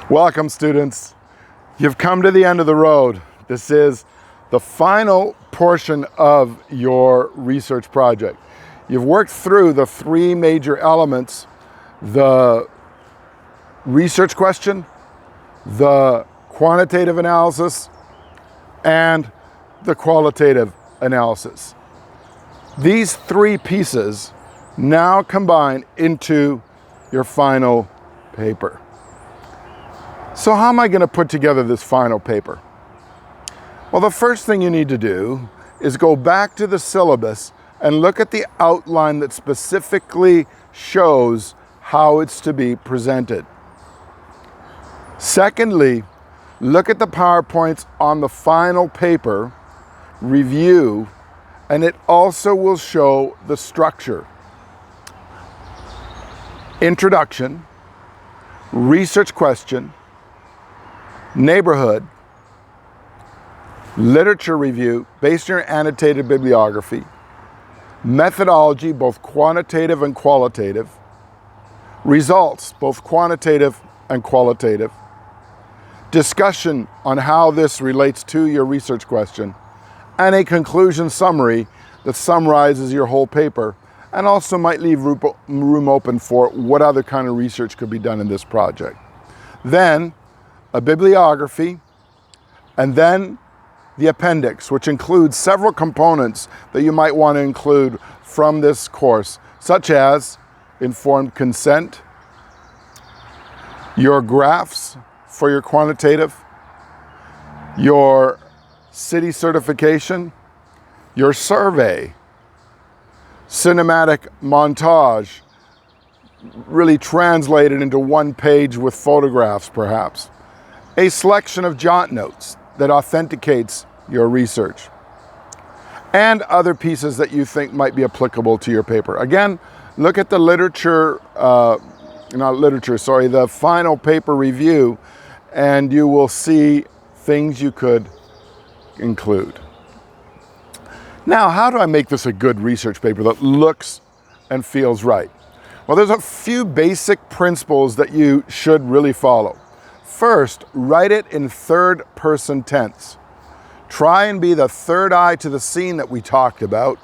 Welcome, students. You've come to the end of the road. This is the final portion of your research project. You've worked through the three major elements: the research question, the quantitative analysis, and the qualitative analysis. These three pieces now combine into your final paper. So how am I going to put together this final paper? Well, the first thing you need to do is go back to the syllabus and look at the outline that specifically shows how it's to be presented. Secondly, look at the PowerPoints on the final paper, review, and it also will show the structure. Introduction, research question, neighborhood, literature review based on your annotated bibliography, methodology, both quantitative and qualitative, results, both quantitative and qualitative, discussion on how this relates to your research question, and a conclusion summary that summarizes your whole paper and also might leave room open for what other kind of research could be done in this project. Then a bibliography, and then the appendix, which includes several components that you might want to include from this course, such as informed consent, your graphs for your quantitative, your city certification, your survey, cinematic montage, really translated into one page with photographs perhaps, a selection of jot notes that authenticates your research, and other pieces that you think might be applicable to your paper. Again, look at the the final paper review, and you will see things you could include. Now, how do I make this a good research paper that looks and feels right? Well, there's a few basic principles that you should really follow. First, write it in third person tense. Try and be the third eye to the scene that we talked about,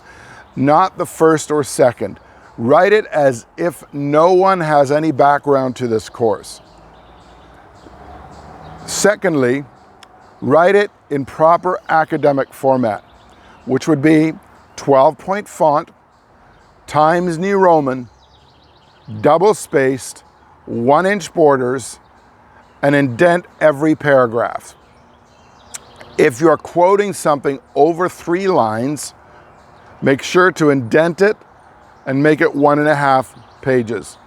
not the first or second. Write it as if no one has any background to this course. Secondly, write it in proper academic format, which would be 12-point font, Times New Roman, double-spaced, 1-inch borders, and indent every paragraph. If you're quoting something over 3 lines, make sure to indent it and make it 1.5 pages.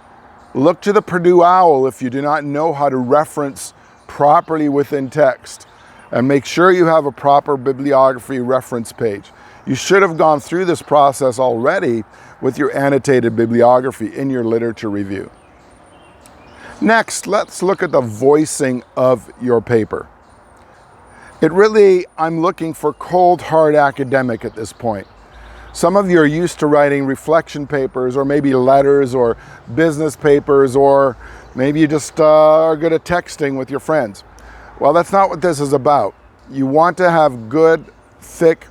Look to the Purdue OWL if you do not know how to reference properly within text, and make sure you have a proper bibliography reference page. You should have gone through this process already with your annotated bibliography in your literature review. Next, let's look at the voicing of your paper. I'm looking for cold, hard academic at this point. Some of you are used to writing reflection papers, or maybe letters, or business papers, or maybe you just are good at texting with your friends. Well, that's not what this is about. You want to have good, thick,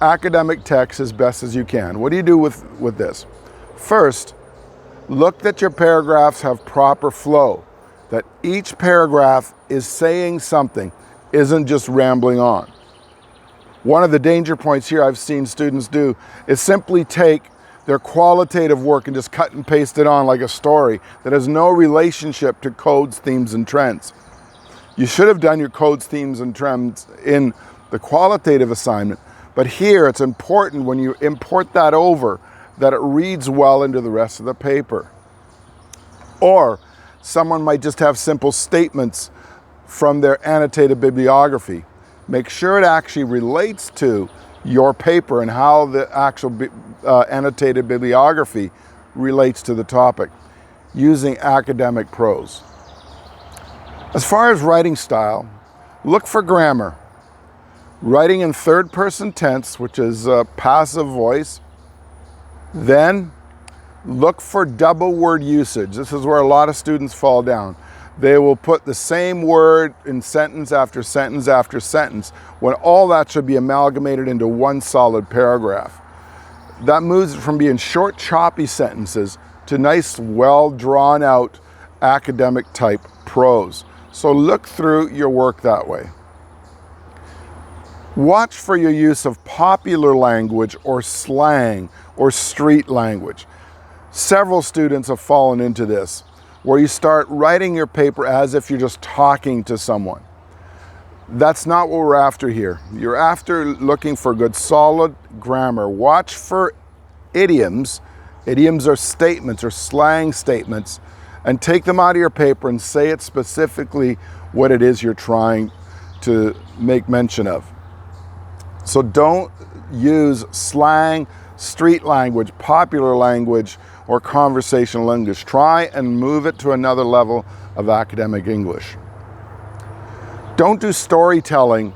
academic text as best as you can. What do you do with this? First, look that your paragraphs have proper flow, that each paragraph is saying something, isn't just rambling on. One of the danger points here I've seen students do is simply take their qualitative work and just cut and paste it on like a story that has no relationship to codes, themes, and trends. You should have done your codes, themes, and trends in the qualitative assignment, but here it's important when you import that over that it reads well into the rest of the paper. Or someone might just have simple statements from their annotated bibliography. Make sure it actually relates to your paper and how the actual annotated bibliography relates to the topic, using academic prose. As far as writing style, look for grammar. Writing in third person tense, which is passive voice. Then look for double word usage. This is where a lot of students fall down. They will put the same word in sentence after sentence after sentence, when all that should be amalgamated into one solid paragraph. That moves it from being short, choppy sentences to nice, well drawn out academic type prose. So look through your work that way. Watch for your use of popular language or slang or street language. Several students have fallen into this, where you start writing your paper as if you're just talking to someone. That's not what we're after here. You're after looking for good, solid grammar. Watch for idioms. Idioms are statements or slang statements, and take them out of your paper and say it specifically what it is you're trying to make mention of. So don't use slang, street language, popular language, or conversational English. Try and move it to another level of academic English. Don't do storytelling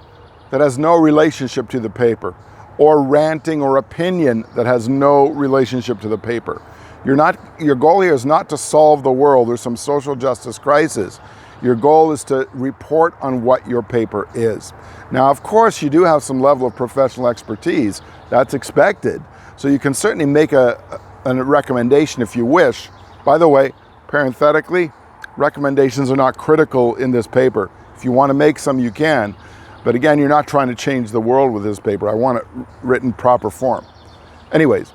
that has no relationship to the paper, or ranting or opinion that has no relationship to the paper. Your goal here is not to solve the world or some social justice crisis. Your goal is to report on what your paper is. Now, of course, you do have some level of professional expertise. That's expected. So you can certainly make a recommendation if you wish. By the way, parenthetically, recommendations are not critical in this paper. If you want to make some, you can. But again, you're not trying to change the world with this paper. I want it written proper form. Anyways,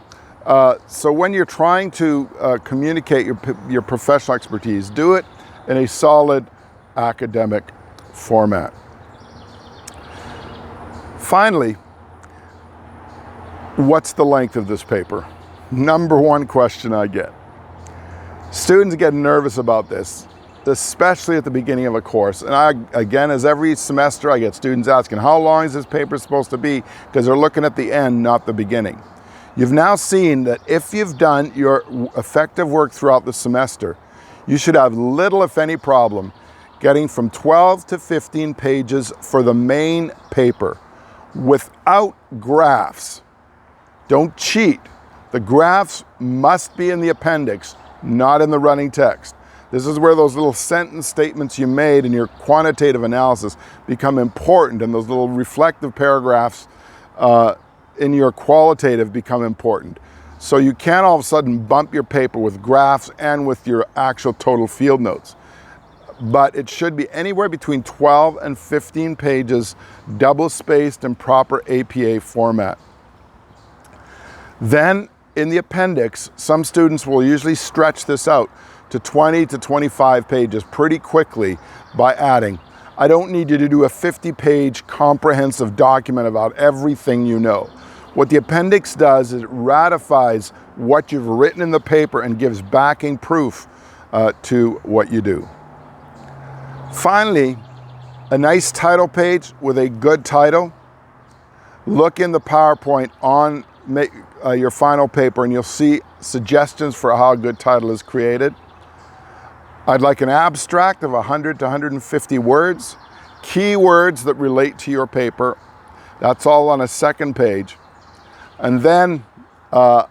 so when you're trying to communicate your professional expertise, do it in a solid academic format. Finally, what's the length of this paper? Number one question I get. Students get nervous about this, especially at the beginning of a course. And again, as every semester, I get students asking, how long is this paper supposed to be? Because they're looking at the end, not the beginning. You've now seen that if you've done your effective work throughout the semester, you should have little, if any, problem getting from 12 to 15 pages for the main paper without graphs. Don't cheat. The graphs must be in the appendix, not in the running text. This is where those little sentence statements you made in your quantitative analysis become important, and those little reflective paragraphs in your qualitative become important. So you can't all of a sudden bump your paper with graphs and with your actual total field notes. But it should be anywhere between 12 and 15 pages, double-spaced in proper APA format. Then in the appendix, some students will usually stretch this out to 20 to 25 pages pretty quickly by adding, I don't need you to do a 50-page comprehensive document about everything you know. What the appendix does is it ratifies what you've written in the paper and gives backing proof to what you do. Finally, a nice title page with a good title. Look in the PowerPoint on your final paper and you'll see suggestions for how a good title is created. I'd like an abstract of 100 to 150 words, keywords that relate to your paper. That's all on a second page. And then put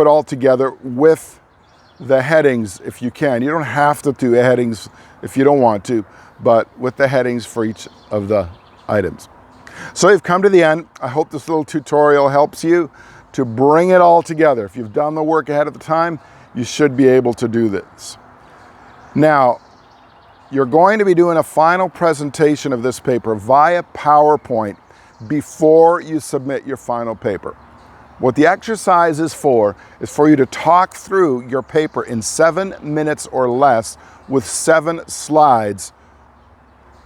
all together with the headings if you can. You don't have to do headings if you don't want to, but with the headings for each of the items. So you've come to the end. I hope this little tutorial helps you to bring it all together. If you've done the work ahead of the time, you should be able to do this. Now, you're going to be doing a final presentation of this paper via PowerPoint before you submit your final paper. What the exercise is for you to talk through your paper in 7 minutes or less with 7 slides.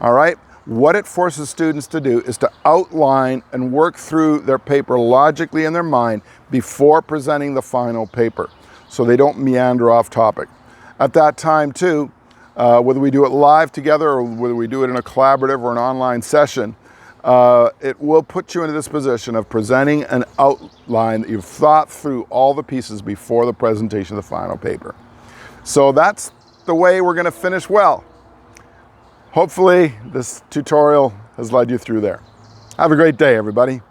All right? What it forces students to do is to outline and work through their paper logically in their mind before presenting the final paper, so they don't meander off topic. At that time too, whether we do it live together or whether we do it in a collaborative or an online session, it will put you into this position of presenting an outline that you've thought through all the pieces before the presentation of the final paper. So that's the way we're going to finish well. Hopefully this tutorial has led you through there. Have a great day, everybody.